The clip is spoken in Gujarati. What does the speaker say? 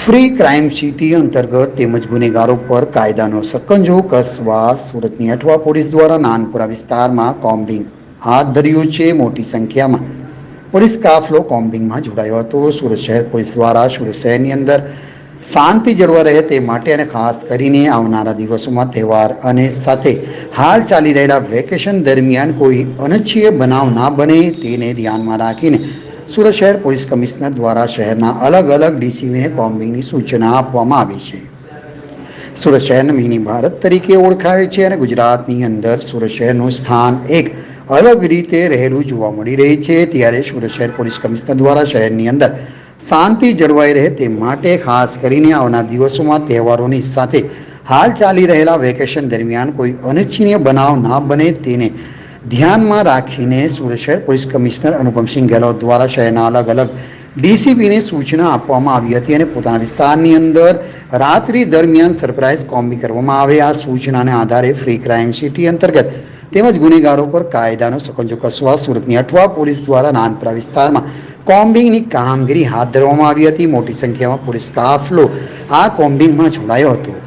ફ્રી ક્રાઇમ સિટી અંતર્ગત તેમજ ગુનેગારો પર કાયદાનો સકંજો કસવા સુરતની અઠવા પોલીસ દ્વારા નાનપુરા વિસ્તારમાં કોમ્બિંગ હાથ ધર્યું છે. મોટી સંખ્યામાં પોલીસ કાફલો કોમ્બિંગમાં જોડાયો હતો. સુરત શહેર પોલીસ દ્વારા સુરત શહેરની અંદર શાંતિ જળવા રહે તે માટે અને ખાસ કરીને આવનારા દિવસોમાં તહેવાર અને સાથે હાલ ચાલી રહેલા વેકેશન દરમિયાન કોઈ અનિચ્છનીય બનાવ ના બને તેને ધ્યાનમાં રાખીને સુરત શહેર પોલીસ કમિશનર દ્વારા શહેરના અલગ અલગ ડીસીબીને કોમ્બિંગની સૂચના આપવામાં આવી છે. સુરત શહેરના મિની ભારત તરીકે ઓળખાય છે અને ગુજરાતની અંદર સુરત શહેરનું સ્થાન એક અલગ રીતે રહેલું જોવા મળી રહી છે. ત્યારે સુરત શહેર પોલીસ કમિશનર દ્વારા શહેરની અંદર શાંતિ જળવાઈ રહે તે માટે ખાસ કરીને આવનાર દિવસોમાં તહેવારોની સાથે હાલ ચાલી રહેલા વેકેશન દરમિયાન કોઈ અનિચ્છનીય બનાવ ના બને તેને ધ્યાનમાં રાખીને સુરત શહેર પોલીસ કમિશનર અનુપમસિંહ ગેહલોત દ્વારા શહેરના અલગ અલગ ડીસીપીને સૂચના આપવામાં આવી હતી અને પોતાના વિસ્તારની અંદર રાત્રિ દરમિયાન સરપ્રાઇઝ કોમ્બિંગ કરવામાં આવે. આ સૂચનાને આધારે ફ્રી ક્રાઇમ સિટી અંતર્ગત તેમજ ગુનેગારો પર કાયદાનો સકંજો કસવા સુરતની અઠવા પોલીસ દ્વારા નાનપુરા વિસ્તારમાં કોમ્બિંગની કામગીરી હાથ ધરવામાં આવી હતી. મોટી સંખ્યામાં પોલીસ કાફલો આ કોમ્બિંગમાં જોડાયો હતો.